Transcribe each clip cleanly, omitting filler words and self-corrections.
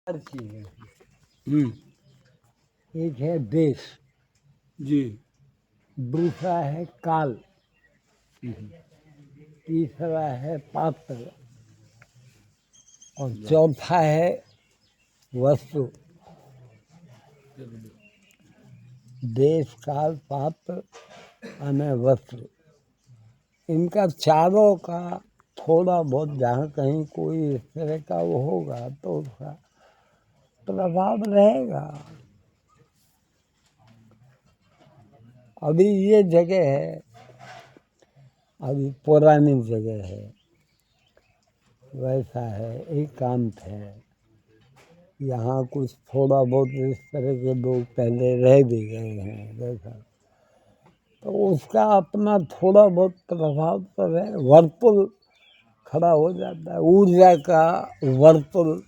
हर चीज़ है। हम्म, एक है देश, जी। दूसरा है काल, तीसरा है पात्र और चौथा है वस्तु। देश, काल, पात्र और वस्तु, इनका चारों का थोड़ा बहुत जहाँ कहीं कोई इस तरह का वो होगा तो उसका प्रभाव रहेगा। अभी ये जगह है, अभी पुरानी जगह है, वैसा है, एकांत है। यहाँ कुछ थोड़ा बहुत इस तरह के लोग पहले रह भी गए हैं वैसा, तो उसका अपना थोड़ा बहुत प्रभाव तो है। वर्तुल खड़ा हो जाता है, ऊर्जा का वर्तुल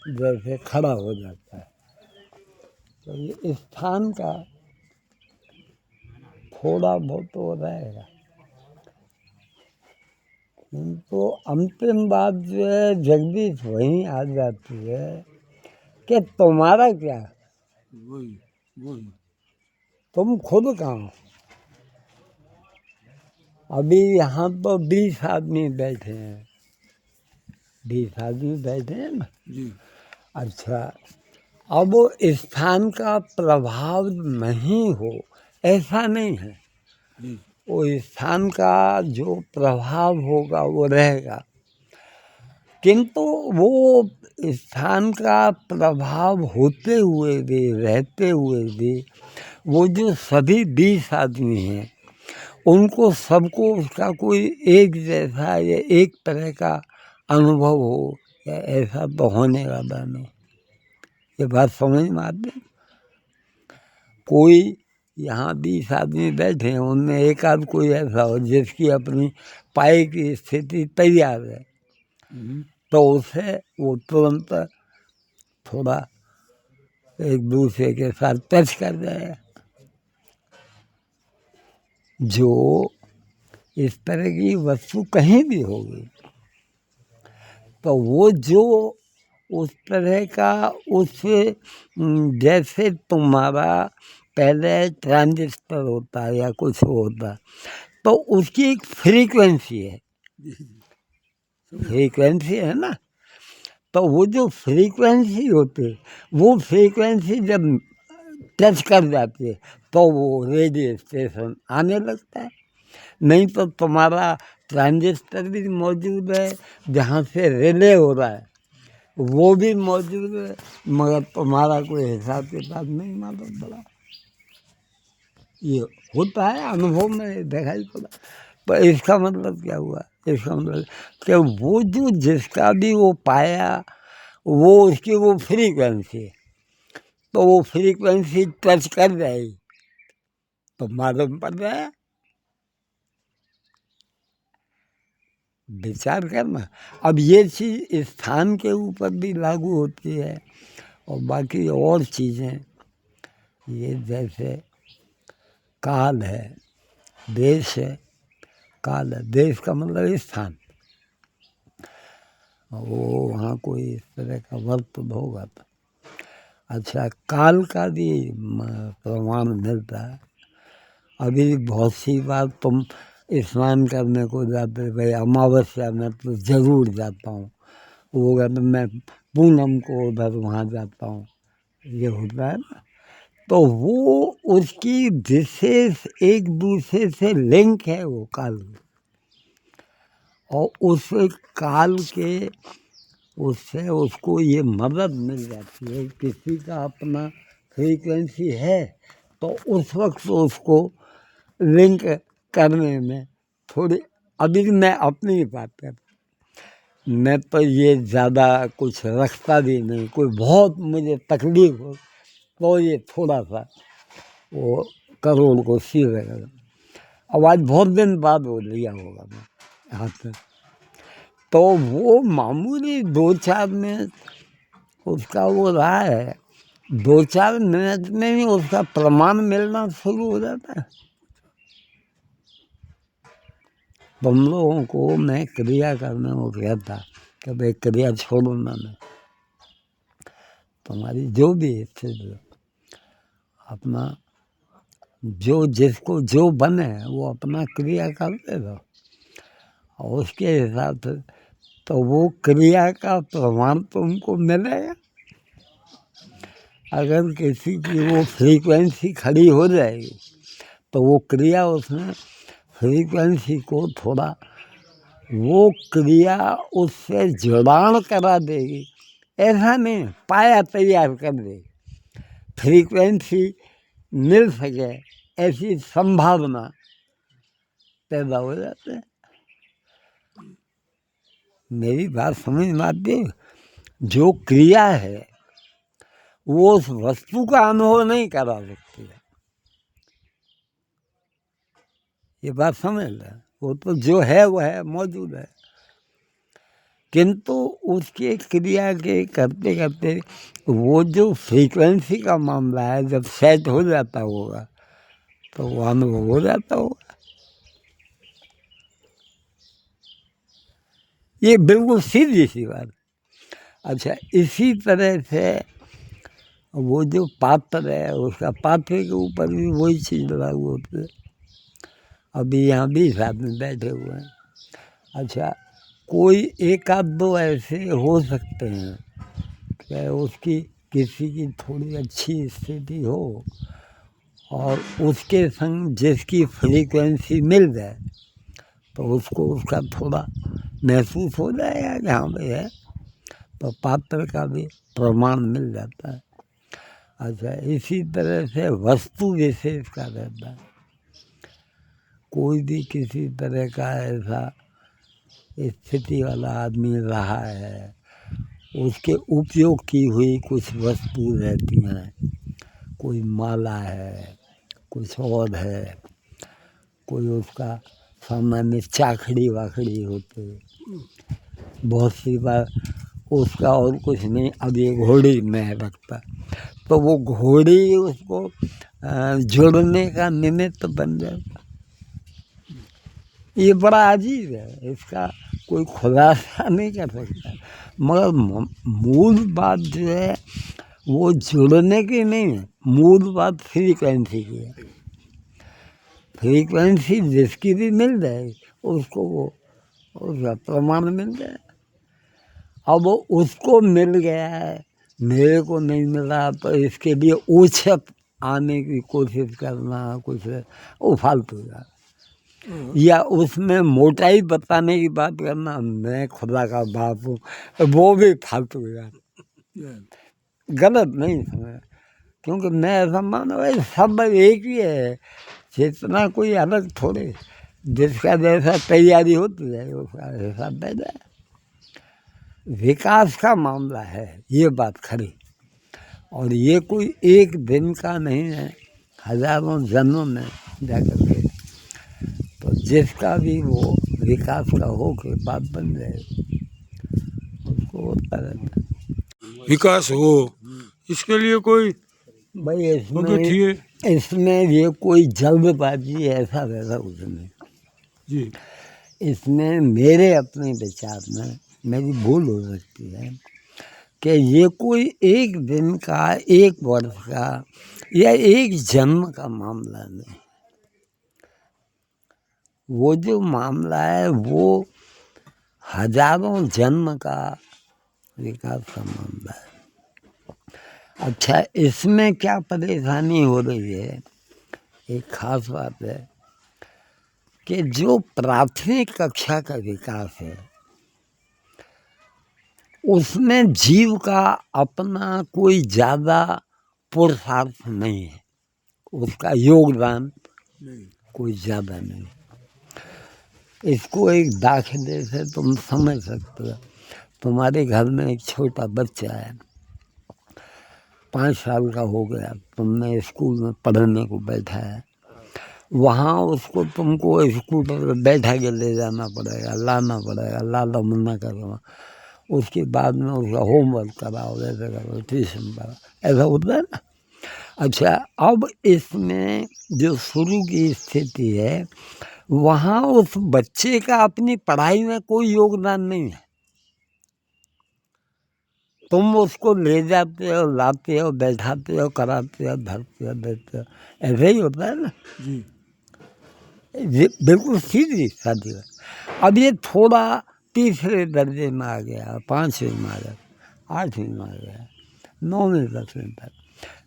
जैसे खड़ा हो जाता है। तो ये स्थान का थोड़ा बहुत तो रहेगा, किंतु अंतिम बात जो है जगदीश वहीं आ जाती है कि तुम्हारा क्या, वही वही तुम खुद कहाँ हो। अभी यहाँ तो 20 आदमी बैठे हैं, 20 आदमी बैठे हैं ना। जी। अच्छा, अब वो स्थान का प्रभाव नहीं हो ऐसा नहीं है, जी। वो स्थान का जो प्रभाव होगा वो रहेगा, किंतु वो स्थान का प्रभाव होते हुए भी, रहते हुए भी, वो जो सभी 20 आदमी हैं उनको सबको उसका कोई एक जैसा या एक तरह का अनुभव हो, या ऐसा तो होने वाला नहीं। ये बात समझ में आती है? कोई यहाँ 20 आदमी बैठे हैं, उनमें एक आध कोई ऐसा हो जिसकी अपनी पाई की स्थिति तैयार है, तो उसे वो तुरंत थोड़ा एक दूसरे के साथ टच कर जाएगा। जो इस तरह की वस्तु कहीं भी होगी तो वो जो उस तरह का उस जैसे तुम्हारा पहले ट्रांजिस्टर होता है या कुछ होता है, तो उसकी एक फ्रीक्वेंसी है, फ्रीक्वेंसी है ना। तो वो जो फ्रीक्वेंसी होती है, वो फ्रीक्वेंसी जब टच कर जाती है तो वो रेडियो स्टेशन आने लगता है। नहीं तो तुम्हारा ट्रांजिस्टर भी मौजूद है, जहाँ से रिले हो रहा है वो भी मौजूद है, मगर तुम्हारा कोई हिसाब किताब नहीं मालूम पड़ा। ये होता है, अनुभव में दिखाई पड़ा। पर इसका मतलब क्या हुआ, इसका मतलब कि वो जो जिसका भी वो पाया वो उसकी वो फ्रीक्वेंसी है, तो वो फ्रीक्वेंसी टच कर जाएगी तो मालूम पड़ रहा है। विचार करना। अब ये चीज़ स्थान के ऊपर भी लागू होती है और बाकी और चीज़ें, ये जैसे काल है, देश है, काल है। देश का मतलब स्थान, वो वहाँ कोई इस तरह का वर्तुल होगा तो। अच्छा, काल का भी प्रमाण मिलता है। अभी बहुत सी बार तुम स्नान करने को जाते, भाई अमावस्या में तो ज़रूर जाता हूँ, वो कहते मैं पूनम को उधर वहाँ जाता हूँ, ये होता है ना। तो वो उसकी विशेष एक दूसरे से लिंक है वो काल, और उस काल के उससे उसको ये मदद मिल जाती है। किसी का अपना फ्रीक्वेंसी है तो उस वक्त उसको लिंक करने में थोड़ी, अभी मैं अपनी ही बात कर, मैं तो ये ज़्यादा कुछ रखता भी नहीं, कोई बहुत मुझे तकलीफ हो तो ये थोड़ा सा वो करोड़ को सीधे कर। अब आज बहुत दिन बाद वो लिया होगा मैं हाथ में, तो वो मामूली 2-4 मिनट उसका वो रहा है, 2-4 मिनट में ही उसका प्रमाण मिलना शुरू हो जाता है। तुम लोगों को मैं क्रिया करने को कहता कि भाई क्रिया छोड़ो ना, मैं तुम्हारी जो भी स्थिति हो, अपना जो जिसको जो बने वो अपना क्रिया करते रहो, और उसके हिसाब से तो वो क्रिया का प्रमाण तुमको मिलेगा। अगर किसी की वो फ्रीक्वेंसी खड़ी हो जाएगी तो वो क्रिया उसमें फ्रीक्वेंसी को थोड़ा, वो क्रिया उससे जुड़ान करा देगी, ऐसा नहीं पाया तैयार कर देगी। फ्रीक्वेंसी मिल सके ऐसी संभावना पैदा हो जाते हैं। मेरी बात समझ में आती है? जो क्रिया है वो उस वस्तु का अनुभव नहीं करा सकती है, ये बात समझ लें। वो तो जो है वो है, मौजूद है, किंतु उसके क्रिया के करते करते वो जो फ्रीक्वेंसी का मामला है, जब सेट हो जाता होगा तो वो अनुभव हो जाता होगा। ये बिल्कुल सीधी सी बात। अच्छा, इसी तरह से वो जो पात्र है, उसका पात्र के ऊपर भी वही चीज़ लागू होती है। अभी यहाँ 20 आदमी बैठे हुए हैं। अच्छा, कोई एक आध दो ऐसे हो सकते हैं कि उसकी किसी की थोड़ी अच्छी स्थिति हो और उसके संग जिसकी फ्रीक्वेंसी मिल जाए तो उसको उसका थोड़ा महसूस हो जाएगा कि हाँ भाई है, तो पात्र का भी प्रमाण मिल जाता है। अच्छा, इसी तरह से वस्तु विशेष का रहता है। कोई भी किसी तरह का ऐसा स्थिति वाला आदमी रहा है, उसके उपयोग की हुई कुछ वस्तु रहती हैं, कोई माला है, कुछ और है, कोई उसका सामान्य चाखड़ी वाखड़ी होती, बहुत सी बार उसका और कुछ नहीं, अब ये घोड़ी में रखता तो वो घोड़ी उसको जोड़ने का निमित्त बन जाता। ये बड़ा अजीब है, इसका कोई खुलासा नहीं कर सकता, मगर मूल बात जो है वो जुड़ने की नहीं है, मूल बात फ्रीक्वेंसी की है। फ्रीक्वेंसी जिसकी भी मिल जाए उसको वो उसका प्रमाण मिल जाए। अब वो उसको मिल गया है, मेरे को नहीं मिला, तो इसके लिए ऊंचक आने की कोशिश करना कुछ वो फालतू है। या उसमें मोटाई बताने की बात करना, मैं खुदा का बाप हूँ, वो भी फालतू है, गलत नहीं समझ। क्योंकि मैं ऐसा मानो भाई सब एक ही है, चेतना कोई अलग थोड़े, जिसका जैसा तैयारी होती है उसका ऐसा पैदा है। विकास का मामला है, ये बात खरी, और ये कोई एक दिन का नहीं है, हजारों जन्मों में जाकर के, तो जिसका भी वो विकास का हो के बात बन जाए उसको होता रहता है। विकास हो, इसके लिए कोई भाई मदद है इसमें ये कोई जल्दबाजी ऐसा वैसा कुछ नहीं जी। इसमें। मेरे अपने विचार में, मेरी भूल हो सकती है, कि ये कोई एक दिन का, एक वर्ष का या एक जन्म का मामला नहीं। वो जो मामला है वो हजारों जन्म का विकास का मामला है। अच्छा, इसमें क्या परेशानी हो रही है, एक खास बात है कि जो प्राथमिक कक्षा का विकास है उसमें जीव का अपना कोई ज़्यादा पुरुषार्थ नहीं है, उसका योगदान कोई ज़्यादा नहीं। इसको एक दाखिले से तुम समझ सकते हो। तुम्हारे घर में एक छोटा बच्चा है, 5 साल का हो गया, तुमने स्कूल में पढ़ने को बैठा है, वहाँ उसको तुमको स्कूटर पर बैठा के ले जाना पड़ेगा, लाना पड़ेगा, लाला मुन्ना करना, उसके बाद में उसका होमवर्क कराओ, ऐसा करो, ट्यूशन पढ़ाओ, ऐसा होता है ना। अच्छा, अब इसमें जो शुरू की स्थिति है वहाँ उस बच्चे का अपनी पढ़ाई में कोई योगदान नहीं है। तुम उसको ले जाते हो, लाते हो, बैठाते हो, कराते हो, धरते हो, देते हो, ऐसे ही होता है ना। जी ये बिल्कुल सीधी शादी है। अब ये थोड़ा तीसरे दर्जे में आ गया, 5वीं में आ गया, 8वीं में आ गया, 9वीं 10वीं तक।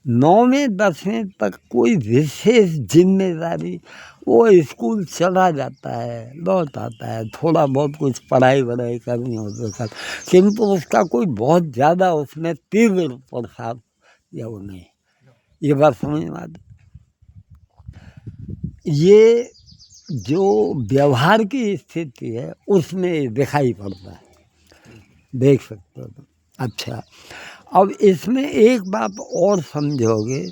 9वीं 10वीं तक कोई विशेष जिम्मेदारी, वो स्कूल चला जाता है, लौट आता है, थोड़ा बहुत कुछ पढ़ाई वढ़ाई करनी हो तो कर, किंतु उसका कोई बहुत ज़्यादा उसमें तीव्र प्रभाव या वो नहीं। ये बात समझ में आती। ये जो व्यवहार की स्थिति है उसमें दिखाई पड़ता है, देख सकते हो तुम। अच्छा, अब इसमें एक बात और समझोगे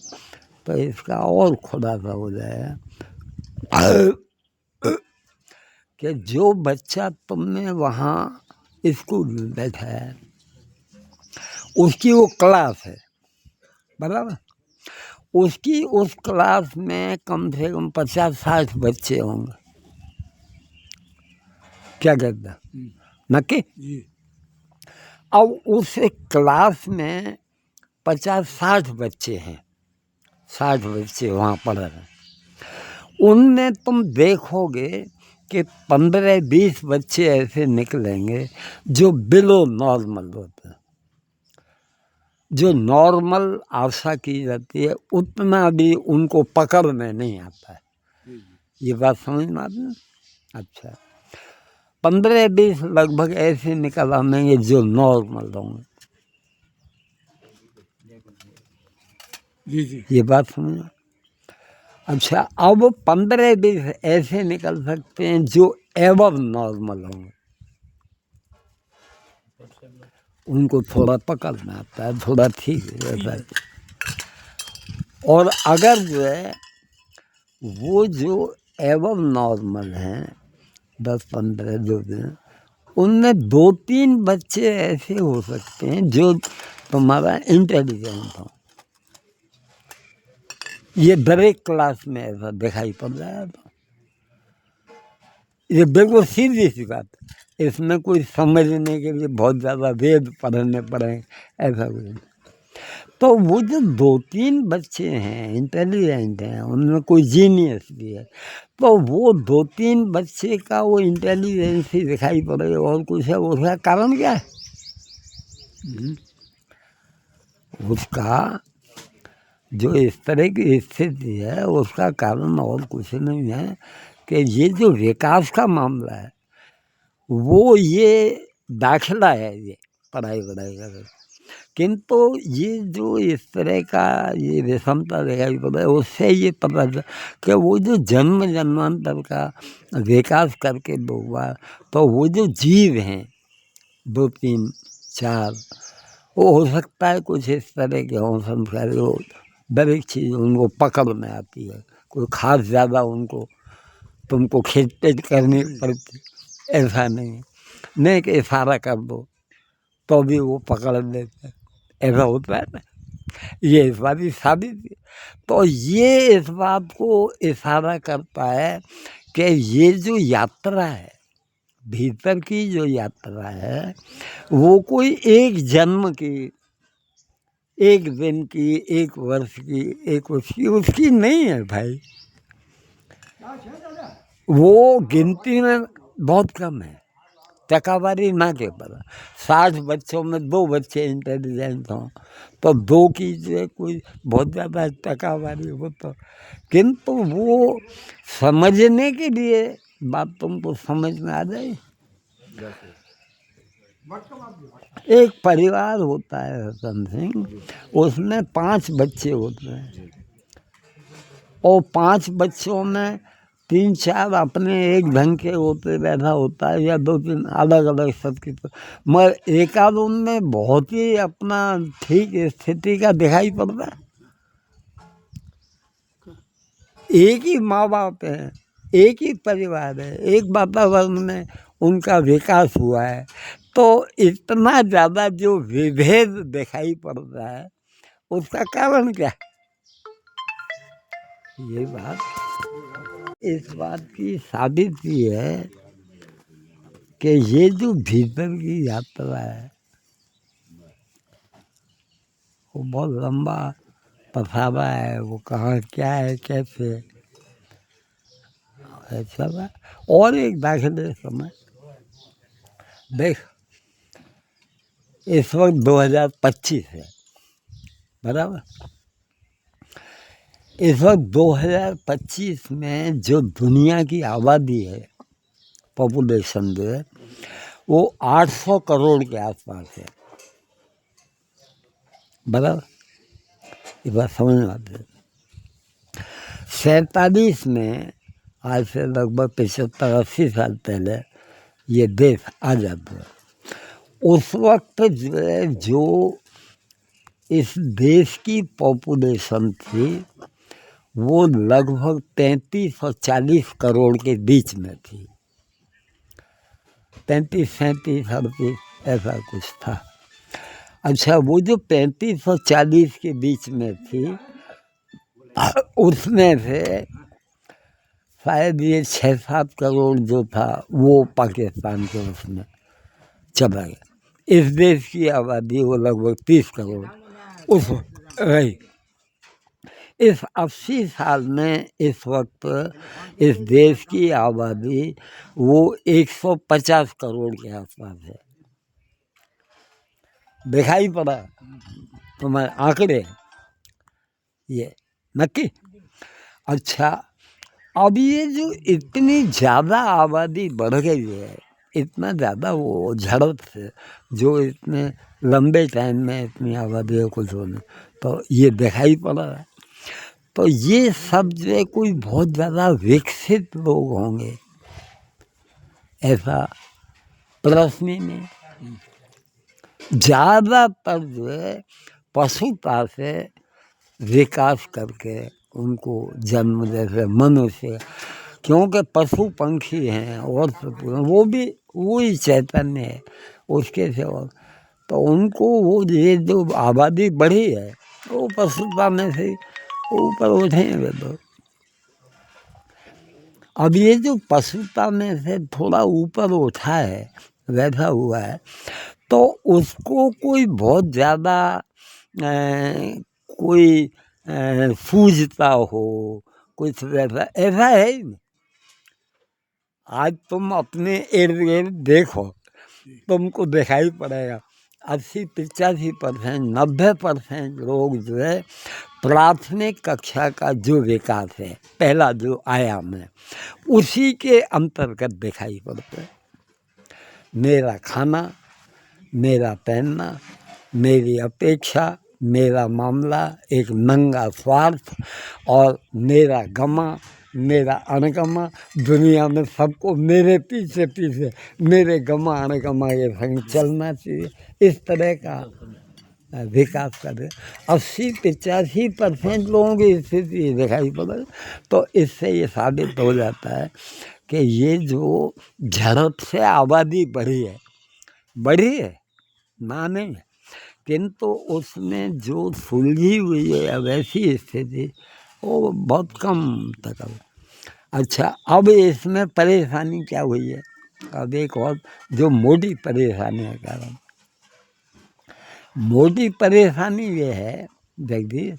तो इसका और खुलासा हो जाएगा कि जो बच्चा तुमने वहाँ स्कूल में बैठा है, उसकी वो क्लास है, बराबर। उसकी उस क्लास में कम से कम 50-60 बच्चे होंगे। क्या कहते हैं? नक्की। जी अब उस क्लास में 50-60 बच्चे हैं, 60 बच्चे वहाँ पढ़ रहे हैं। उनमें तुम देखोगे कि 15-20 बच्चे ऐसे निकलेंगे जो बिलो नॉर्मल होते हैं, जो नॉर्मल आशा की जाती है उतना भी उनको पकड़ में नहीं आता है। ये बात समझ में आती है? अच्छा, 15-20 लगभग ऐसे निकल आएंगे जो नॉर्मल होंगे। जी जी ये बात समझो। अच्छा, अब 15-20 ऐसे निकल सकते हैं जो एवं नॉर्मल होंगे, उनको थोड़ा पकड़ में आता है, थोड़ा ठीक रहता है। और अगर जो है वो जो एवं नॉर्मल हैं 10-15 जो हैं, उनमें 2-3 बच्चे ऐसे हो सकते हैं जो तुम्हारा इंटेलिजेंट हो। ये हर एक क्लास में ऐसा दिखाई पड़ रहा है। तो ये बिल्कुल सीधी सी बात है, इसमें कोई समझने के लिए बहुत ज़्यादा वेद पढ़ने पड़े ऐसा कुछ नहीं। तो वो जो 2-3 बच्चे हैं इंटेलिजेंट हैं, उनमें कोई जीनियस भी है, तो वो 2-3 बच्चे का वो इंटेलिजेंस ही दिखाई पड़े और कुछ है। उसका कारण क्या है? उसका जो इस तरह की स्थिति है उसका कारण और कुछ नहीं है कि ये जो विकास का मामला है वो ये दाखिला है, ये पढ़ाई वढ़ाई का। किंतु ये जो इस तरह का ये विषमता दिखाई पड़ रहा है उससे ये पता चला कि वो जो जन्म जन्मांतर का विकास करके लोग तो वो जो जीव हैं 2-3-4, वो हो सकता है कुछ इस तरह के हों संस्कारी हो, दर एक चीज़ उनको पकड़ में आती है, कोई खास ज़्यादा उनको तुमको खींच करनी पड़ती, ऐसा नहीं। नहीं कि इशारा कर दो तो भी वो पकड़ लेते, ऐसा होता है ना। ये इस बात की साबित है। तो ये इस बात को इशारा करता है कि ये जो यात्रा है, भीतर की जो यात्रा है, वो कोई एक जन्म की, एक दिन की, एक वर्ष की, एक उसकी उसकी नहीं है भाई। वो गिनती में बहुत कम है, टकावारी ना के पर 60 बच्चों में 2 बच्चे इंटेलिजेंट हों तो 2 की जो है कोई बहुत ज़्यादा टकावारी हो तो, किंतु वो समझने के लिए बात तुमको समझ में आ जाए। एक परिवार होता है रतन सिंह, उसमें 5 बच्चे होते हैं और 5 बच्चों में 3-4 अपने एक ढंग के होते वैसा होता है या 2-3 अलग अलग सबकी, मगर एक आध उनमें बहुत ही अपना ठीक स्थिति का दिखाई पड़ता है। एक ही माँ बाप है, एक ही परिवार है, एक वातावरण में उनका विकास हुआ है, तो इतना ज़्यादा जो विभेद दिखाई पड़ रहा है उसका कारण क्या है? ये बात इस बात की साबिती है कि ये जो भीतर की यात्रा है वो बहुत लंबा पथारा है, वो कहाँ क्या है कैसे ऐसा है। और एक दाखिले समय देख, इस वक्त 2025 है, बराबर। इस वक्त 2025 में जो दुनिया की आबादी है, पॉपुलेशन जो है, वो 800 करोड़ के आसपास है, बराबर। ये बात समझ में आती है। 47 में, आज से लगभग 75-80 साल पहले ये देश आजाद हुआ। उस वक्त जो है, जो इस देश की पॉपुलेशन थी वो लगभग 33 और 40 करोड़ के बीच में थी, 35, 37, 38 ऐसा कुछ था। अच्छा, वो जो 35 और 40 के बीच में थी, उसमें से शायद ये 6-7 करोड़ जो था वो पाकिस्तान के उसमें चला गया। इस देश की आबादी वो लगभग 30 करोड़ उस रही। इस 80 साल में इस वक्त इस देश की आबादी वो 150 करोड़ के आसपास है। दिखाई पड़ा तुम्हारे आंकड़े ये नक्की। अच्छा, अब ये जो इतनी ज़्यादा आबादी बढ़ गई है, इतना ज़्यादा वो झड़प से जो इतने लंबे टाइम में इतनी आबादी है कुछ होने, तो ये दिखाई पड़ा है। तो ये सब जो है कोई बहुत ज़्यादा विकसित लोग होंगे ऐसा प्रश्न ही नहीं। ज़्यादातर जो है पशुता से विकास करके उनको जन्म जैसे मनुष्य, क्योंकि पशु पंखी हैं और वो भी वही चैतन्य है उसके से, और तो उनको वो ये जो आबादी बढ़ी है वो पशुता में से ऊपर उठेंगे। तो अब ये जो पशुता में से थोड़ा ऊपर उठा है, वैसा हुआ है, तो उसको कोई बहुत ज़्यादा कोई सूझता हो कुछ वैसा ऐसा है ही नहीं। आज तुम अपने इर्द गिर्द देखो, तुमको दिखाई पड़ेगा 80-85%, 90% लोग जो है प्राथमिक कक्षा का जो विकास है, पहला जो आयाम है, उसी के अंतर्गत दिखाई पड़ते हैं। मेरा खाना, मेरा पहनना, मेरी अपेक्षा, मेरा मामला, एक नंगा स्वार्थ और मेरा गमा, मेरा अणगमा, दुनिया में सबको मेरे पीछे पीछे मेरे गमा अणगमा के संग चलना चाहिए, इस तरह का विकास कर 80-85% लोगों की स्थिति दिखाई पड़े। तो इससे ये साबित हो जाता है कि ये जो झड़प से आबादी बढ़ी है ना नहीं, किंतु उसमें जो सुलझी हुई है वैसी स्थिति वो बहुत कम तक है। अच्छा, अब इसमें परेशानी क्या हुई है, अब एक और जो मोटी परेशानी है कारण, मोटी परेशानी ये है जगदीश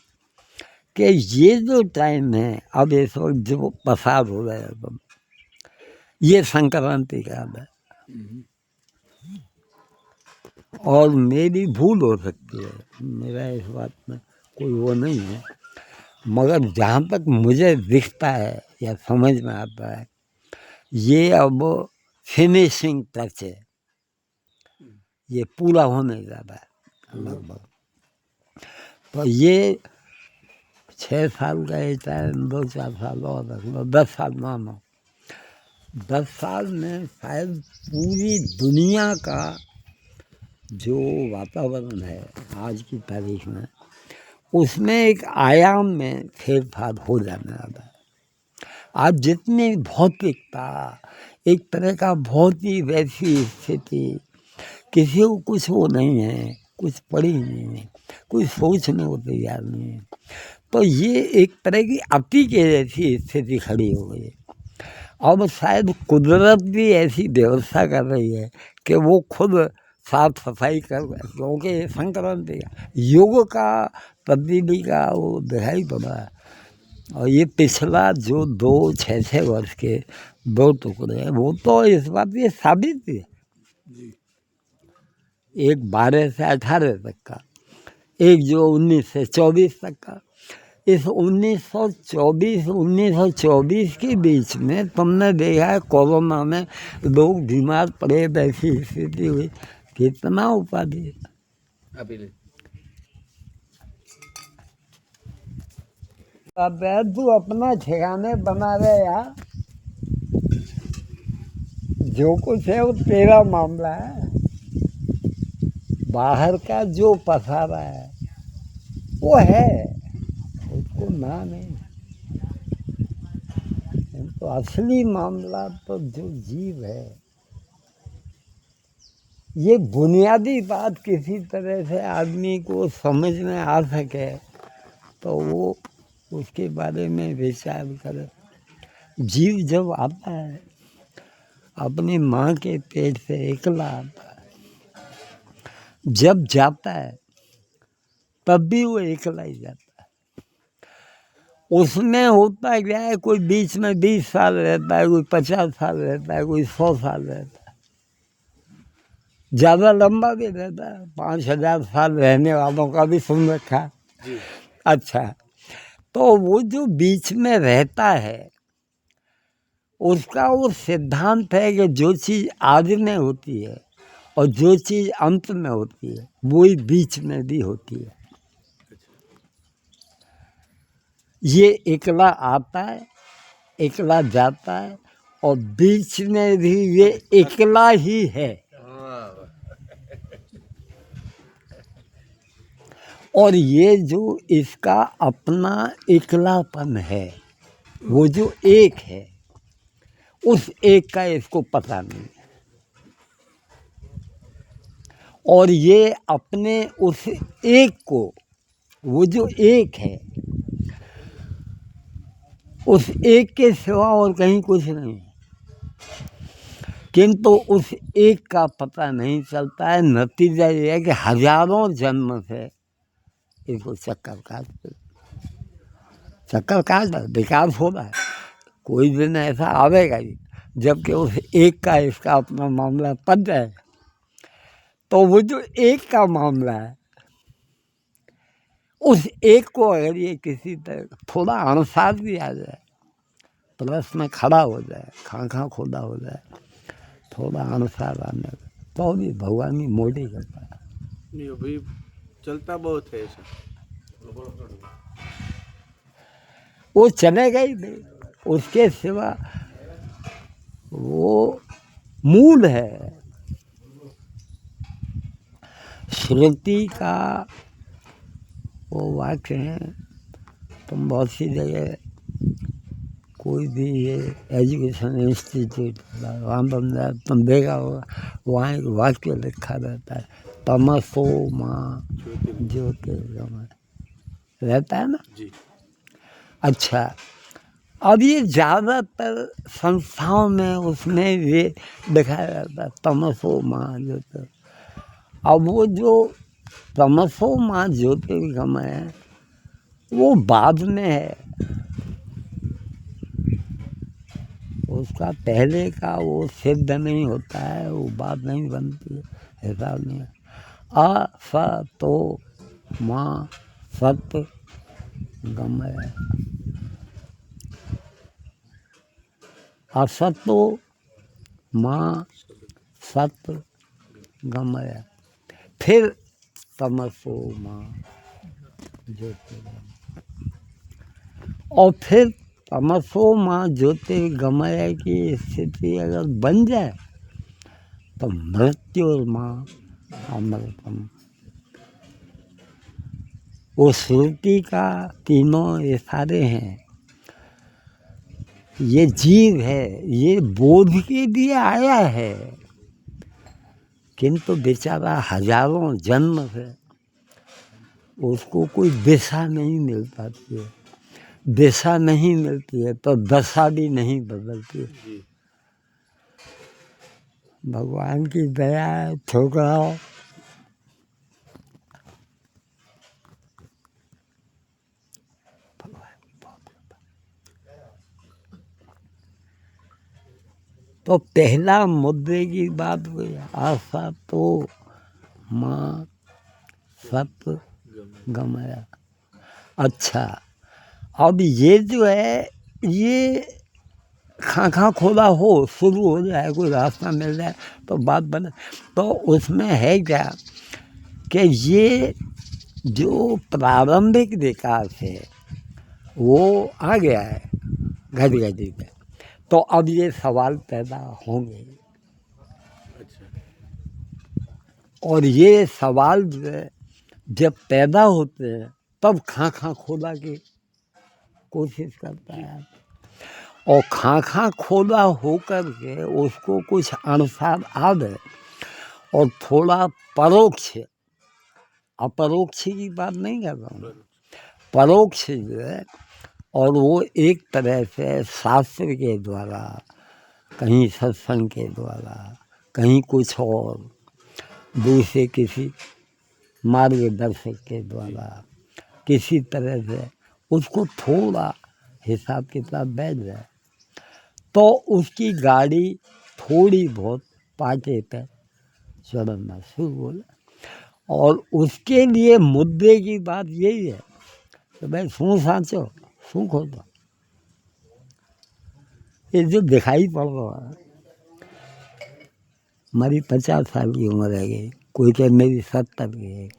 कि ये जो टाइम है अब इस वक्त जो पसार हो रहा है, अब ये संक्रांति का है और मेरी भूल हो सकती है, मेरा इस बात में कोई वो नहीं है, मगर जहाँ तक मुझे दिखता है या समझ में आता है, ये अब फिनिशिंग टच है, ये पूरा होने जा रहा है लगभग। तो ये 6 साल का ही टाइम, 2-4 साल और रख लो, 10 साल मानो, 10 साल में शायद पूरी दुनिया का जो वातावरण है आज की तारीख में, उसमें एक आयाम में फेरफार हो जाने वाला है। आज जितनी भौतिकता, एक तरह का बहुत ही वैसी स्थिति, किसी को कुछ वो नहीं है, कुछ पड़ी नहीं है, कोई सोचने को तैयार नहीं है, तो ये एक तरह की अति के जैसी स्थिति खड़ी हो गई है। अब शायद कुदरत भी ऐसी व्यवस्था कर रही है कि वो खुद साफ सफाई कर, क्योंकि संक्रांति योग का तब्दीली का वो दिखाई पड़ा है। और ये पिछला जो 2 6 वर्ष के 2 टुकड़े हैं वो तो इस बात ये साबित है। जी एक 12 से 18 तक का, एक जो 19 से 24 तक का। इस 1924 के बीच में तुमने देखा है कोरोना में लोग बीमार पड़े, वैसी स्थिति हुई, कितना उपाधि। अब तू अपना ठिकाने बना रहे यार, जो कुछ है वो तेरा मामला है। बाहर का जो पसारा है वो है, उसको ना नहीं। तो असली मामला तो जो जीव है, ये बुनियादी बात किसी तरह से आदमी को समझ में आ सके तो वो उसके बारे में विचार करे। जीव जब आता है अपनी माँ के पेट से अकेला आता है, जब जाता है तब भी वो अकेला ही जाता है। उसमें होता क्या है, कोई बीच में 20 साल रहता है, कोई 50 साल रहता है, कोई 100 साल रहता है, ज़्यादा लंबा भी रहता है। 5000 साल रहने वालों का भी सुन रखा है। अच्छा, तो वो जो बीच में रहता है उसका वो सिद्धांत है कि जो चीज़ आदि में होती है और जो चीज़ अंत में होती है वही बीच में भी होती है। ये अकेला आता है, अकेला जाता है, और बीच में भी ये अकेला ही है। और ये जो इसका अपना अकेलापन है, वो जो एक है, उस एक का इसको पता नहीं है। और ये अपने उस एक को, वो जो एक है, उस एक के सिवा और कहीं कुछ नहीं है, किंतु उस एक का पता नहीं चलता है। नतीजा ये है कि हजारों जन्म से इसको चक्कर काट विकास हो रहा है। कोई दिन ऐसा आवेगा ही जबकि उस एक का इसका अपना मामला पड़ जाएगा। तो वो जो एक का मामला है, उस एक को अगर ये किसी तरह थोड़ा अनुसार भी आ जाए, प्लस में खड़ा हो जाए, खां खोदा हो जाए, थोड़ा अनुसार आने का, तो भी भगवान ही मोड़ी करता है। नहीं अभी चलता बहुत है ऐसा। वो चलेगा ही नहीं, उसके सिवा वो मूल है। श्रुति का वो वाक्य है, तुम बहुत सी जगह कोई भी ये एजुकेशन इंस्टीट्यूट वहाँ बन जाए तुम देखा होगा, वहाँ एक वाक्य लिखा रहता है, तमसो माँ ज्योतिर्गमय, रहता है ना जी। अच्छा, अब ये ज़्यादातर संस्थाओं में उसमें ये दिखाया जाता है तमसो माँ ज्योतिर्गमय। अब वो जो तमसो माँ ज्योतिर्गमय है वो बाद में है, उसका पहले का वो सिद्ध नहीं होता है, वो बात नहीं बनती है, हिसाब नहीं है। अ स तो माँ सत्य गमय, असतो माँ सत्य गमय, फिर तमसो माँ ज्योतिर्गमय, और फिर तमसो माँ ज्योतिर्गमय की स्थिति अगर बन जाए तो मृत्युर्माँ अमृतम। वो श्रुति का तीनों इशारे हैं। ये जीव है, ये बोध के लिए आया है, किंतु बेचारा हजारों जन्म से उसको कोई दिशा नहीं मिल पाती है। दिशा नहीं मिलती है तो दशा भी नहीं बदलती है। भगवान की दया है, ठुकराओ। तो पहला मुद्दे की बात हुई, आशा तो माँ सत गमया। अच्छा, अब ये जो है ये खां खोला हो, शुरू हो जाए, कोई रास्ता मिल जाए तो बात बने। तो उसमें है क्या कि ये जो प्रारंभिक विकास है वो आ गया है घड़ी घड़ी पे। तो अब ये सवाल पैदा होंगे, अच्छा, और ये सवाल जो है जब पैदा होते हैं तब खां खोला की कोशिश करता है, और खां खोला होकर के उसको कुछ अनुसार आ गए, और थोड़ा परोक्ष, अपरोक्ष की बात नहीं कर रहा हूँ, परोक्ष जो है, और वो एक तरह से शास्त्र के द्वारा, कहीं सत्संग के द्वारा, कहीं कुछ और दूसरे किसी मार्गदर्शक के द्वारा, किसी तरह से उसको थोड़ा हिसाब किताब बैठ जाए तो उसकी गाड़ी थोड़ी बहुत पाटे पे चढ़ना शुरू हो जाए। और उसके लिए मुद्दे की बात यही है कि भाई शू सांचो शू खोदो। ये जो दिखाई पड़ रहा है, हमारी 50 साल की उम्र है गई, कोई कहे मेरी 70 की है,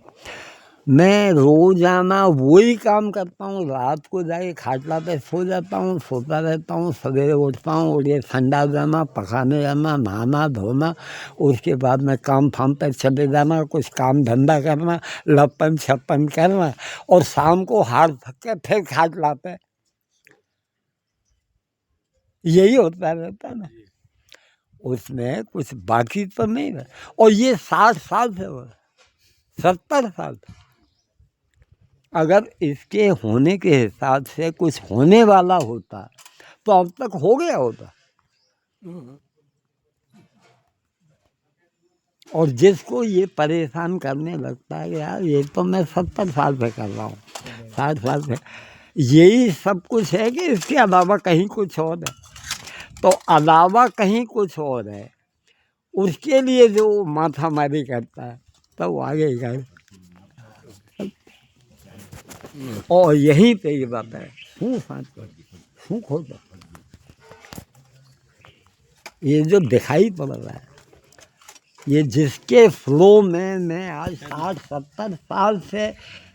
मैं रोजाना वही काम करता हूँ, रात को जाके खाटला पे सो जाता हूँ, सोता रहता हूँ, सवेरे उठता हूँ, और ये ठंडा जाना, पकाने जाना, नहाना धोना, उसके बाद में काम फाम पे चले जाना, कुछ काम धंधा करना, लपन छप्पन करना, और शाम को हार थक के फिर खाटला पे, यही होता रहता ना। उसमें कुछ बाकी तो नहीं है। और ये 60 साल से हो, 70 साल, अगर इसके होने के हिसाब से कुछ होने वाला होता तो अब तक हो गया होता। और जिसको ये परेशान करने लगता है कि यार ये तो मैं 70 साल से कर रहा हूँ, 60 साल से, यही सब कुछ है कि इसके अलावा कहीं कुछ और है। तो अलावा कहीं कुछ और है, उसके लिए जो माथा मारी करता है तो वो आगे ही कर। और यहीं पे ये बात है, शू सांचो शू खोदो। ये जो दिखाई पड़ रहा है, ये जिसके फ्लो में मैं आज 60-70 साल से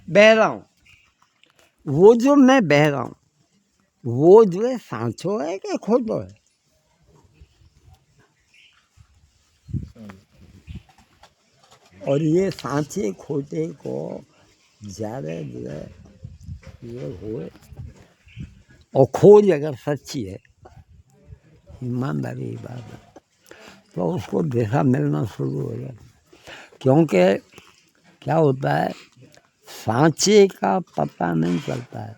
बह रहा हूँ, वो जो मैं बह रहा हूँ वो जो है सांचो है कि खोदो है। और ये सांचे खोटे को ज़्यादा जो है ये हुए, और खोज अगर सच्ची है, ईमानदारी की बात है, तो उसको दिशा मिलना शुरू हो जाए। क्योंकि क्या होता है, सांचे का पता नहीं चलता है,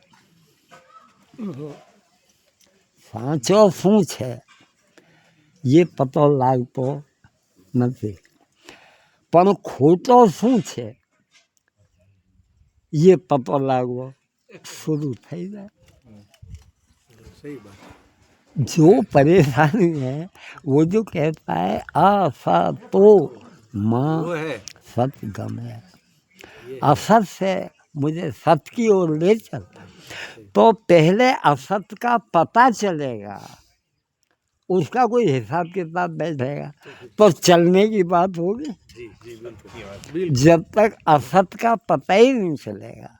सांचो सूच है ये पतो लागतो નથી, પણ ખોટો શું છે ये पतो लागવો शुरू થઈ જાય। सही बात। जो परेशानी है वो जो कहता है आशा तो माँ वो है सत गमया, असत से मुझे सत की ओर ले चल। तो पहले असत का पता चलेगा, उसका कोई हिसाब किताब बैठेगा तो चलने की बात होगी। जी जी बिल्कुल। जब तक असत का पता ही नहीं चलेगा,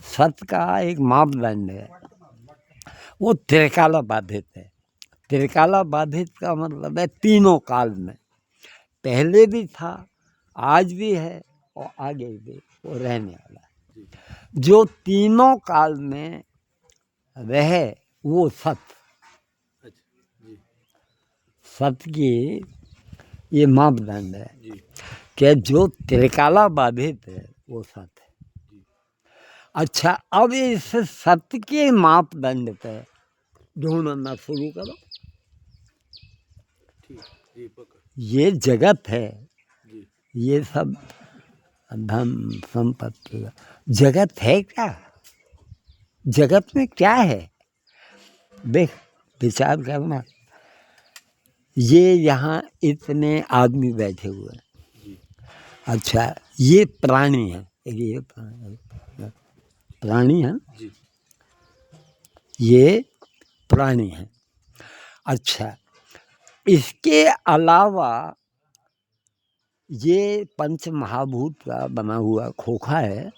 सत का एक मापदंड है, वो त्रिकाला बाधित है। त्रिकाला बाधित का मतलब है तीनों काल में, पहले भी था, आज भी है, और आगे भी वो रहने वाला है। जो तीनों काल में रहे वो सत, अच्छा जी सत की ये मापदंड है जी कि जो त्रिकाला बाधित है वो सत है। अच्छा, अब इस सत्य के मापदंड पे ढूंढना शुरू करो। ठीक जी पकड़। ये जगत है, जी ये सब धन संपत्ति का जगत है क्या? जगत में क्या है? देख, विचार करना। ये यहाँ इतने आदमी बैठे हुए हैं। जी अच्छा, ये प्राणी है, ये प्राणी है, जी ये प्राणी है। अच्छा, इसके अलावा ये पंच महाभूत का बना हुआ खोखा है।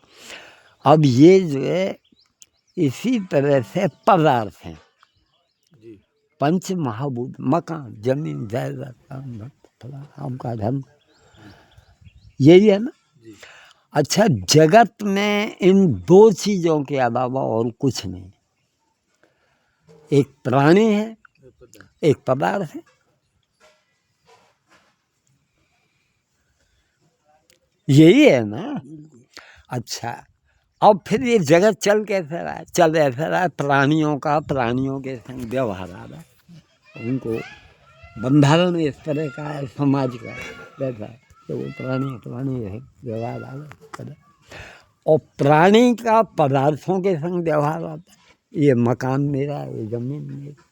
अब ये जो है इसी तरह से पदार्थ हैं। जी पंच महाभूत, मकान, जमीन, जायदाद, काम, धन, फला, आम का धन, यही है ना। जी अच्छा, जगत में इन दो चीजों के अलावा और कुछ नहीं। एक प्राणी है, पता एक पदार्थ है। यही है ना। अच्छा, अब फिर ये जगत चल कैसे रहा है? चल ऐसे रहा है, प्राणियों का प्राणियों के संग व्यवहार आ रहा है। उनको बंधारण इस तरह का है समाज का, वैसा है कि वो प्राणी है, व्यवहार आ रहा है। और प्राणी का पदार्थों के संग व्यवहार आता है। ये मकान मेरा, ये जमीन मेरा।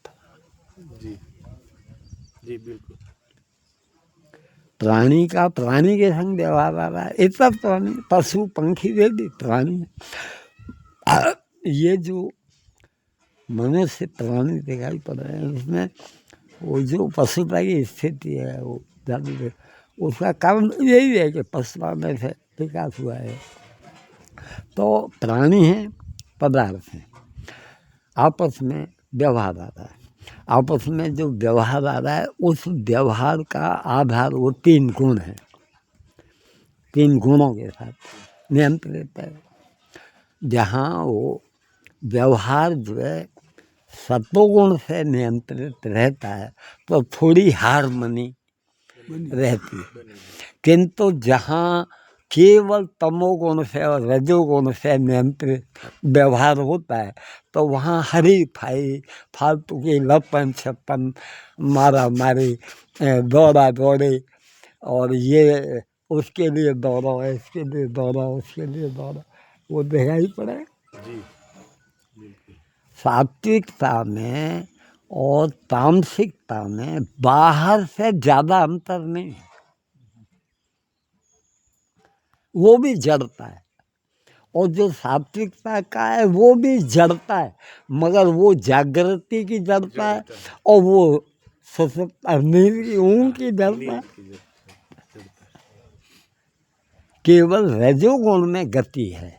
जी जी बिल्कुल प्राणी का प्राणी के संग व्यवहार आ रहा है। ये सब प्राणी, पशु पंखी वे भी प्राणी है। ये जो मनुष्य प्राणी दिखाई पड़ रहे हैं, उसमें वो जो पशुता की स्थिति है, वो जाति, उसका कारण यही है कि पशुता में से विकास हुआ है। तो प्राणी हैं, पदार्थ हैं, आपस में व्यवहार आ रहा है। आपस में जो व्यवहार आ रहा है, उस व्यवहार का आधार वो तीन गुण है। तीन गुणों के साथ नियंत्रित है। जहाँ वो व्यवहार जो है सत्वगुण से नियंत्रित रहता है तो थोड़ी हारमोनी रहती है। किंतु जहाँ केवल तमोगुण से और रजोगुण से नियंत्रित व्यवहार होता है तो वहाँ हरी फाई, फालतू की लपन छप्पन, मारा मारी, दौड़ा दौड़ी, और ये उसके लिए दौड़ो, इसके लिए दौड़ो, उसके लिए दौड़ो, वो दिखाई पड़े। जी बिल्कुल सात्विकता में और तामसिकता में बाहर से ज्यादा अंतर नहीं है। वो भी जड़ता है, और जो सात्विकता का है वो भी जड़ता है, मगर वो जागृति की जड़ता है और वो सुषुप्त नींद की ऊँग की जड़ता है। केवल रजोगुण में गति है,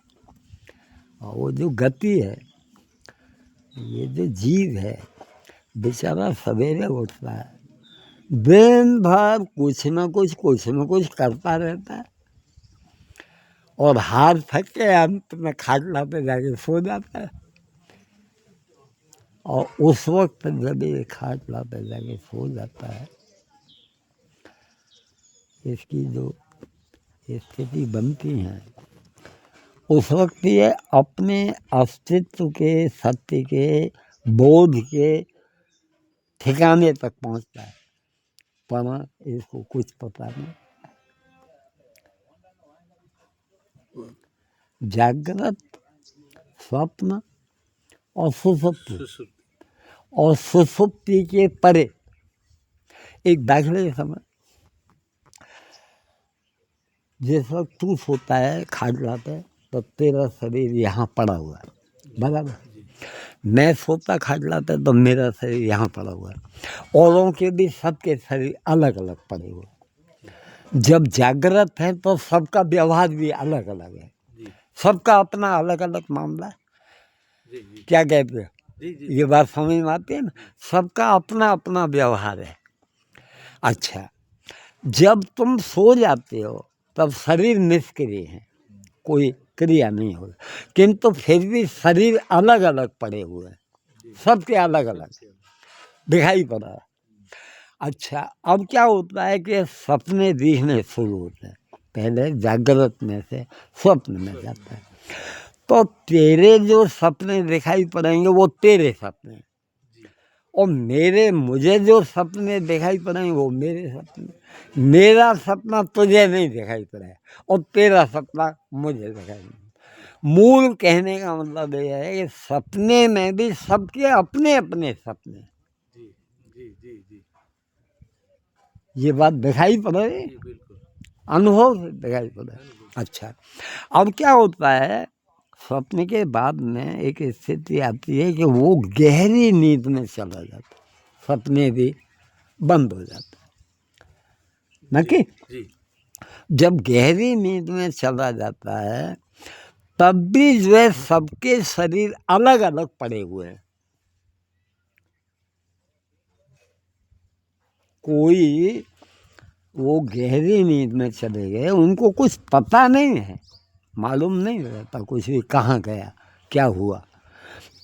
और वो जो गति है, ये जो जीव है बेचारा सवेरे उठता है, दिन भर कुछ न कुछ करता रहता है, और हार थक के अंत में खाटला पे जाके सो जाता है। और उस वक्त जब ये खाटला पे जाके सो जाता है, इसकी जो स्थिति बनती है, उस वक्त ये अपने अस्तित्व के, सत्य के, बोध के ठिकाने तक पहुंचता है, पर इसको कुछ पता नहीं। जागृत, स्वप्न और सुसुप्ति, और सुसुप्ति के परे एक दाखिले समय, जिस वक्त तू सोता है खाटला पे तो तेरा शरीर यहाँ पड़ा हुआ है, बराबर। मैं सोता खाटला पे तो मेरा शरीर यहाँ पड़ा हुआ है। औरों के भी सबके शरीर अलग अलग पड़े हुए हैं। जब जागृत है तो सबका व्यवहार भी अलग अलग है, सबका अपना अलग अलग मामला है। क्या कहते हो? ये बात समझ में आती है ना? सबका अपना अपना व्यवहार है। अच्छा, जब तुम सो जाते हो तब शरीर निष्क्रिय है, कोई क्रिया नहीं हो, किंतु फिर भी शरीर अलग अलग पड़े हुए हैं, सबके अलग अलग दिखाई पड़ रहा है। अच्छा, अब क्या होता है कि सपने दिखने शुरू होते हैं। पहले जागृत में से स्वप्न में जाता है, तो तेरे जो सपने दिखाई पड़ेंगे वो तेरे सपने, और मुझे जो सपने दिखाई पड़े वो मेरे सपने, मेरा सपना तुझे नहीं दिखाई पड़ा और तेरा सपना मुझे दिखाई नहीं। मूल कहने का मतलब ये है कि सपने में भी सबके अपने अपने सपने, जी जी जी जी ये बात दिखाई पड़े, जी बिल्कुल अनुभव से दिखाई पड़े। अच्छा, अब क्या होता है, स्वप्न के बाद में एक स्थिति आती है कि वो गहरी नींद में चला जाता, सपने भी बंद हो जाते, न कि जी जब गहरी नींद में चला जाता है तब भी जो है सबके शरीर अलग अलग पड़े हुए हैं। कोई वो गहरी नींद में चले गए, उनको कुछ पता नहीं है, मालूम नहीं रहता कुछ भी कहाँ गया क्या हुआ,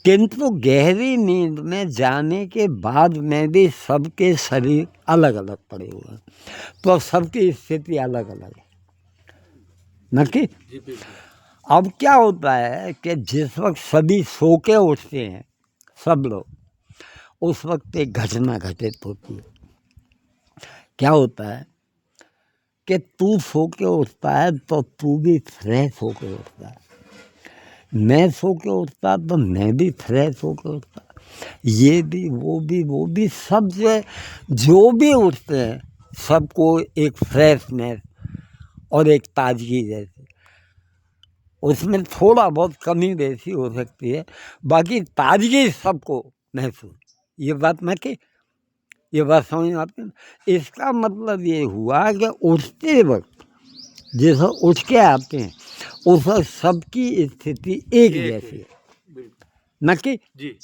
किंतु गहरी नींद में जाने के बाद में भी सबके शरीर अलग अलग पड़े हुए हैं, तो सबकी स्थिति अलग अलग है, न कि जी बिल्कुल अब क्या होता है कि जिस वक्त सभी सो के उठते हैं सब लोग, उस वक्त एक घटना घटित होती है। क्या होता है कि तू सो के उठता है तो तू भी फ्रेश होके उठता है, मैं सो के उठता तो मैं भी फ्रेश होके उठता, ये भी वो भी सब जो भी उठते हैं सबको एक फ्रेशनेस और एक ताजगी जैसी, उसमें थोड़ा बहुत कमी वैसी हो सकती है, बाकी ताजगी सबको महसूस। ये बात न कि ये बात समझ में आती है। इसका मतलब ये हुआ कि उठते वक्त जैसे उठ के आते हैं उस वक्त सबकी स्थिति एक जैसी है, बिल्कुल न कि जी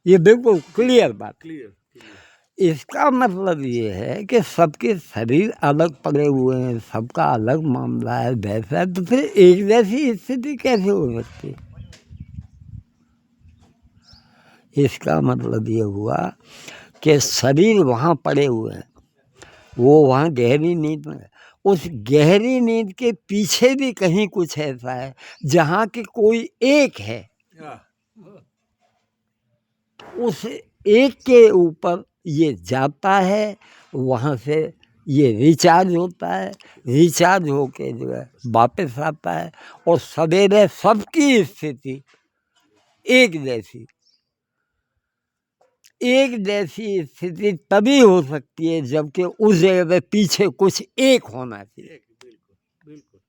ये बिल्कुल क्लियर बात। क्लियर क्लियर इसका मतलब ये है कि सबके शरीर अलग पड़े हुए हैं, सबका अलग मामला है, वैसा है, तो फिर एक जैसी स्थिति कैसे हो सकती है? इसका मतलब ये हुआ कि शरीर वहाँ पड़े हुए हैं, वो वहाँ गहरी नींद में, उस गहरी नींद के पीछे भी कहीं कुछ ऐसा है जहाँ कि कोई एक है, उस एक के ऊपर ये जाता है, वहाँ से ये रिचार्ज होता है, रिचार्ज होके जो है वापस आता है, और सवेरे सबकी स्थिति एक जैसी, एक जैसी स्थिति तभी हो सकती है जबकि उस जगह पे पीछे कुछ एक होना चाहिए। बिल्कुल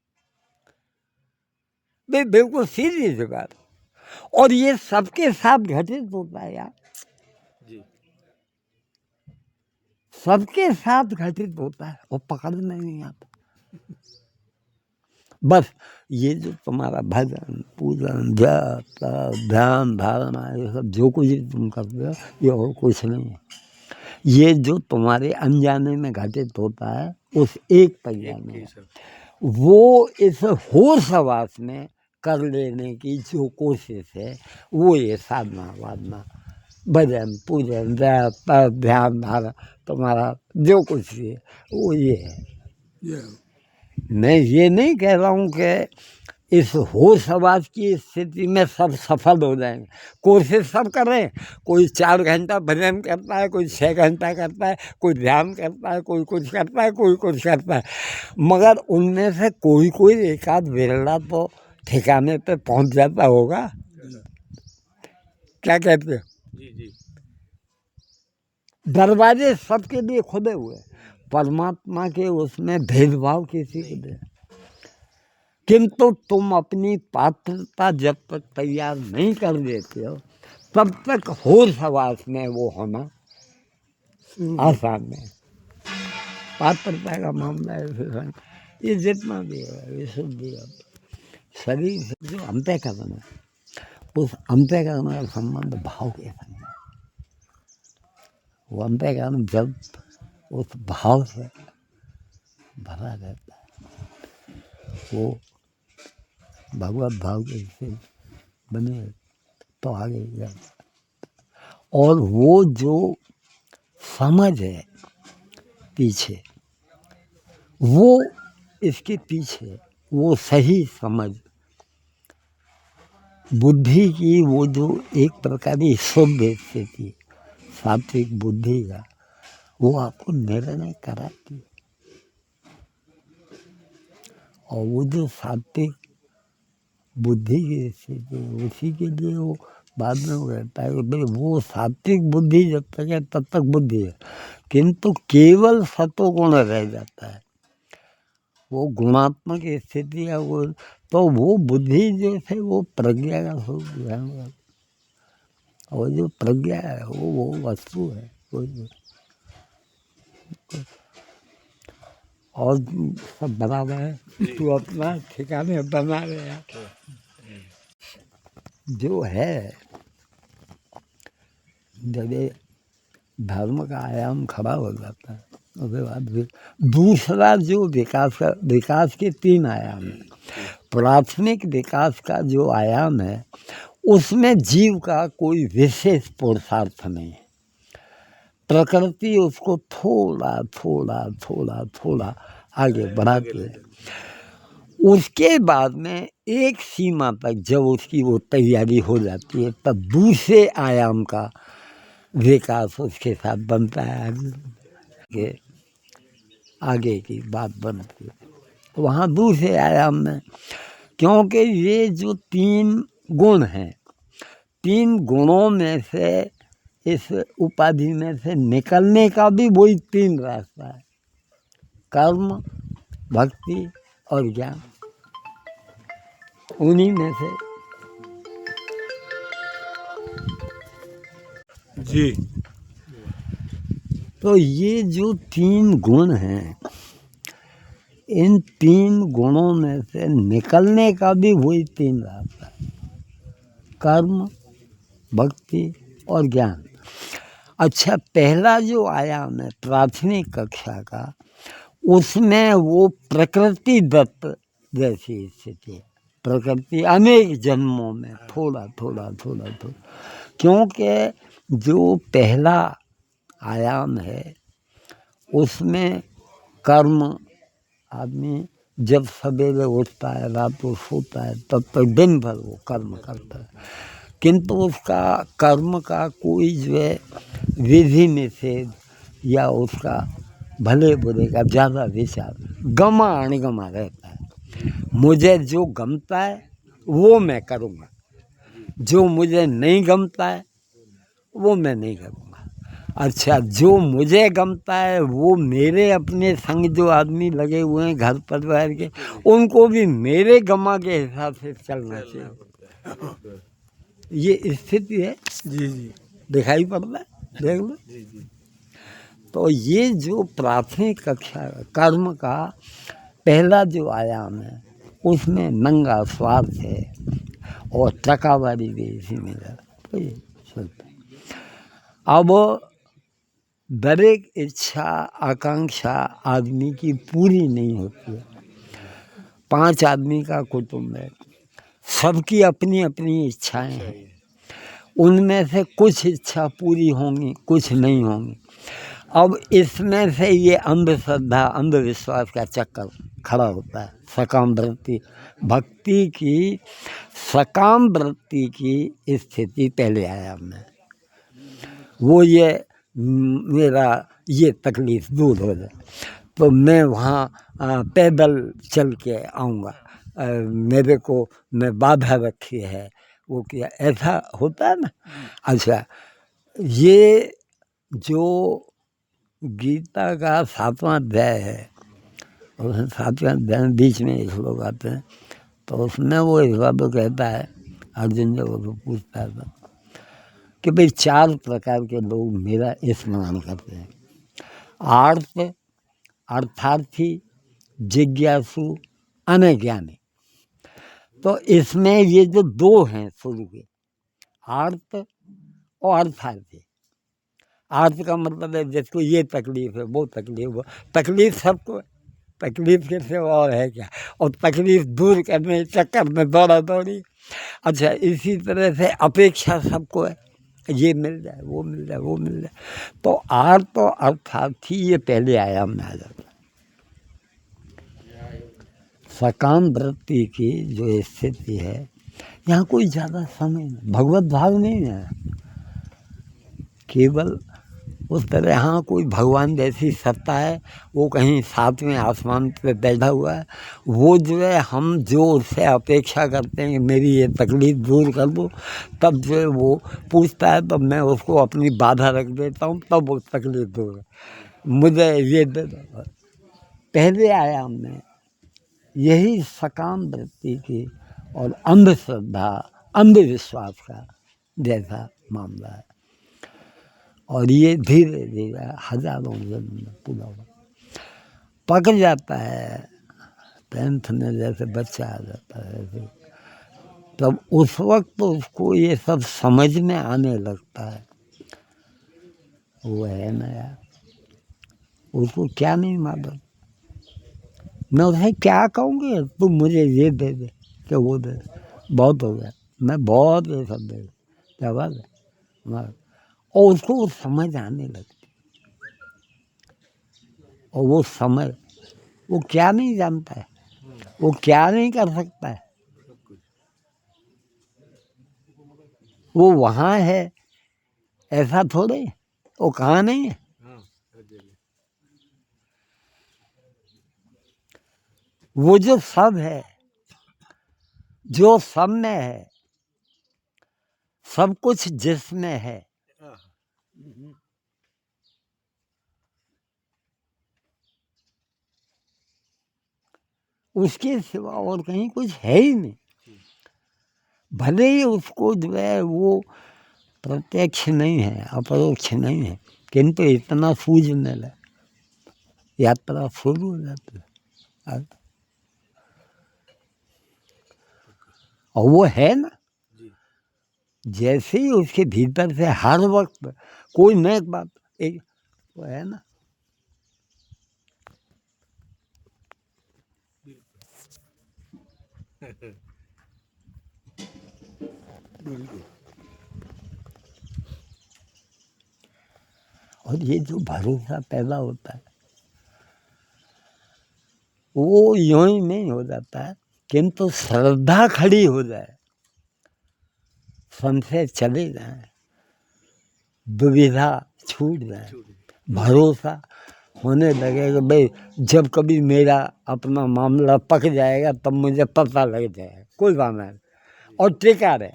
बिल्कुल बिल्कुल सीधी सी बात, और ये सबके साथ घटित होता है यार, जी सबके साथ घटित होता है और पकड़ में नहीं आता। बस ये जो तुम्हारा भजन पूजन जप तप ध्यान धारणा ये सब जो कुछ भी तुम करते हो ये और कुछ नहीं है, ये जो तुम्हारे अनजाने में घटित होता है उस एक परिजाने में, वो इस होश हवास में कर लेने की जो कोशिश है वो ये साधना वादना भजन पूजन जप तप ध्यान धारणा तुम्हारा जो कुछ भी है वो ये है। ये मैं ये नहीं कह रहा हूँ कि इस होश हवास की स्थिति में सब सफल हो जाएंगे, कोशिश सब कर रहे हैं, कोई 4 घंटा भजन करता है, कोई 6 घंटा करता है, कोई ध्यान करता है, कोई कुछ करता है, कोई कुछ करता है, मगर उनमें से कोई एक आध बिरला तो ठिकाने पे पहुंच जाता होगा। क्या कहते हो? जी जी दरवाजे सबके लिए खुले हुए हैं, परमात्मा के उसमें भेदभाव किसी को दे, किंतु तुम अपनी पात्रता जब तक तैयार नहीं कर देते हो तब तक होश हवास में वो होना आसान है। पात्रता का मामला है, ये जितना भी है विशुद्धि शरीर से जो अंतःकरण है उस अंतःकरण का संबंध भाव के संग है। वो अंतःकरण जब उस भाव से भरा रहता है वो भगवत भाव के से बने तो आगे जाता, और वो जो समझ है पीछे वो इसके पीछे वो सही समझ बुद्धि की वो जो एक प्रकार की शुद्ध स्थिति सात्विक बुद्धि का, वो आपको निर्णय कराती है। और वो जो सात्विक बुद्धि की स्थिति है, उसी के लिए वो बाद में वो रहता है कि भाई वो सात्विक बुद्धि जब तक है तब तक बुद्धि है, किंतु केवल सतोगुण रह जाता है, वो गुणात्मक स्थिति है वो, तो वो बुद्धि जो है वो प्रज्ञा का स्वरूप है। और जो प्रज्ञा है वो वस्तु है, वो और सब बराबर है। तू अपना ठिकाने बना रहे हैं। जो है जब ये धर्म का आयाम खड़ा हो जाता है, उसके बाद दूसरा जो विकास के 3 आयाम है। प्राथमिक विकास का जो आयाम है उसमें जीव का कोई विशेष पुरुषार्थ नहीं है। प्रकृति उसको थोड़ा थोड़ा थोड़ा थोड़ा आगे बढ़ाती है। उसके बाद में एक सीमा तक जब उसकी वो तैयारी हो जाती है तब दूसरे आयाम का विकास उसके साथ बनता है, कि आगे की बात बनती है वहाँ दूसरे आयाम में। क्योंकि ये जो 3 गुण हैं, 3 गुणों में से इस उपाधि में से निकलने का भी वही 3 रास्ता है, कर्म, भक्ति और ज्ञान। उन्हीं में से जी। तो ये जो 3 गुण हैं, इन 3 गुणों में से निकलने का भी वही 3 रास्ता है, कर्म, भक्ति और ज्ञान। अच्छा, पहला जो आयाम है प्राथमिक कक्षा का, उसमें वो प्रकृति दत्त जैसी स्थिति है। प्रकृति अनेक जन्मों में थोड़ा थोड़ा थोड़ा थोड़ा, क्योंकि जो पहला आयाम है उसमें कर्म, आदमी जब सवेरे उठता है रात को सोता है तब तक दिन भर वो कर्म करता है, किंतु उसका कर्म का कोई जो है विधि निषेध या उसका भले बुरे का ज़्यादा विचार गमा अणगमा रहता है। मुझे जो गमता है वो मैं करूँगा, जो मुझे नहीं गमता है वो मैं नहीं करूँगा। अच्छा, जो मुझे गमता है वो मेरे अपने संग जो आदमी लगे हुए हैं घर परिवार के, उनको भी मेरे गमा के हिसाब से चलना चाहिए। ये स्थिति है, जी जी। दिखाई पड़ता है, देख लो। तो ये जो प्राथमिक कक्षा कर्म का पहला जो आयाम है उसमें नंगा स्वार्थ है और टकावारी भी इसी में तो ये चलता है। अब दरेक इच्छा आकांक्षा आदमी की पूरी नहीं होती है। 5 आदमी का कुटुंब है, सबकी अपनी अपनी इच्छाएं हैं, उनमें से कुछ इच्छा पूरी होंगी, कुछ नहीं होंगी। अब इसमें से ये अंधश्रद्धा अंधविश्वास का चक्कर खड़ा होता है। सकाम वृत्ति, भक्ति की सकाम वृत्ति की स्थिति पहले आयाम में, वो ये मेरा ये तकलीफ दूर हो जाए तो मैं वहाँ पैदल चल के आऊँगा, मेरे को मैं बाधा रखी है वो किया, ऐसा होता है ना। अच्छा, ये जो गीता का 7वां अध्याय है, उसमें 7वें अध्याय में बीच में एक लोग आते हैं, तो उसमें वो इस बात को कहता है, अर्जुन जब वो पूछता है कि भाई 4 प्रकार के लोग मेरा स्मरण करते हैं, आर्त, अर्थार्थी, जिज्ञासु, अनज्ञानी। तो इसमें ये जो 2 हैं शुरू के, आर्त और अर्थार्थी। आर्त का मतलब है जिसको ये तकलीफ है वो तकलीफ हो, तकलीफ सबको है, तकलीफ के सिवा और है क्या, और तकलीफ दूर करने चक्कर में दौड़ा दौड़ी। अच्छा, इसी तरह से अपेक्षा सबको है, ये मिल जाए वो मिल जाए वो मिल जाए। तो आर्त और अर्थार्थी ये पहले आयाम में आ जाता है। सकाम वृत्ति की जो स्थिति है, यहाँ कोई ज़्यादा समय नहीं, भगवत भाव नहीं है, केवल उस तरह यहाँ कोई भगवान जैसी सत्ता है, वो कहीं सातवें आसमान पे बैठा हुआ है। वो जो है हम जो उससे अपेक्षा करते हैं कि मेरी ये तकलीफ दूर कर दो, तब जो है वो पूछता है, तब मैं उसको अपनी बाधा रख देता हूँ, तब वो तकलीफ दूर, मुझे ये दे दो। पहले आयाम में यही सकाम वृत्ति की और अंधश्रद्धा, अंधविश्वास का जैसा मामला है, और ये धीरे धीरे हजारों जन्म में पूरा हुआ, पक जाता है। 10th में जैसे बच्चा आ जाता है ऐसे, तब उस वक्त तो उसको ये सब समझ में आने लगता है। वो है ना यार, उसको क्या नहीं मालूम, मैं उसे क्या कहूँगी, तुम मुझे ये दे दे कि वो दे दे, बहुत हो गया, मैं बहुत ये सब दे दे, क्या बात है हमारा। और उसको वो समझ आने लगती, और वो समझ, वो क्या नहीं जानता है, वो क्या नहीं कर सकता है, वो वहाँ है, ऐसा थोड़े, वो कहाँ नहीं है। हाँ, हर जगह। वो जो सब है, जो सब में है, सब कुछ जिसमें है, हाँ, उसके सिवा और कहीं कुछ है ही नहीं। भले ही उसको जो है वो प्रत्यक्ष नहीं है, अपरोक्ष नहीं है, किंतु इतना सूझने लगे, यात्रा शुरू हो जाती है। और वो है ना, जी, जैसे ही उसके भीतर से हर वक्त कोई नई बात, एक वो है ना, बिल्कुल। और ये जो भरोसा पैदा होता है वो यूं ही नहीं हो जाता है, किंतु श्रद्धा खड़ी हो जाए, संशय चले जाए, दुविधा छूट जाए, छूट गई। भरोसा होने लगे कि भाई जब कभी मेरा अपना मामला पक जाएगा तब मुझे पता लग जाएगा, कोई बात नहीं, और टिका रहे।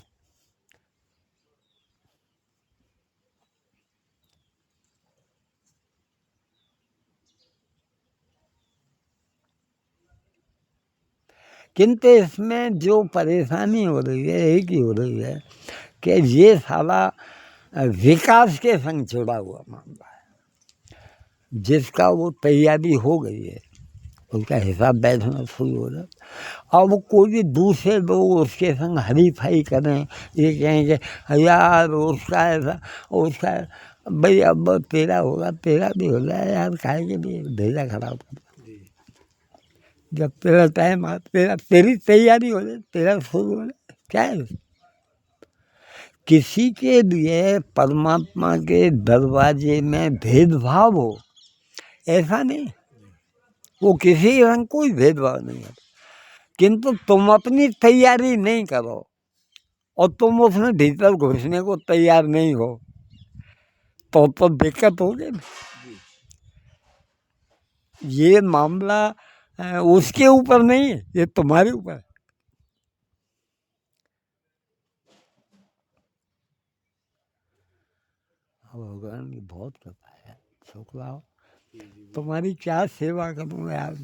किंतु इसमें जो परेशानी हो रही है एक ही हो रही है कि ये साला विकास के संग जुड़ा हुआ मामला है, जिसका वो तैयारी हो गई है, उसका हिसाब बैठना शुरू हो रहा। अब कोई भी दूसरे लोग उसके संग हरीफाई करें, ये कहें कि यार उसका ऐसा, उसका भाई अब तेरा होगा, तेरा भी हो जाए यार, काहे के भी भेजा खराब कर, जी, जब तेरा टाइम आ, तेरा तेरी तैयारी हो जाए, तेरा शुरू हो जाए, क्या है। किसी के लिए परमात्मा के दरवाजे में भेदभाव हो, ऐसा नहीं, वो किसी रंग कोई भेदभाव नहीं है, किंतु तुम अपनी तैयारी नहीं करो और तुम उसमें भीतर घुसने को तैयार नहीं हो, तो दिक्कत होगी ना। ये मामला उसके ऊपर नहीं है, ये तुम्हारे ऊपर है। भगवान की बहुत कृपा है, शुक्र हो, जी, जी, तुम्हारी क्या सेवा करूँ यार।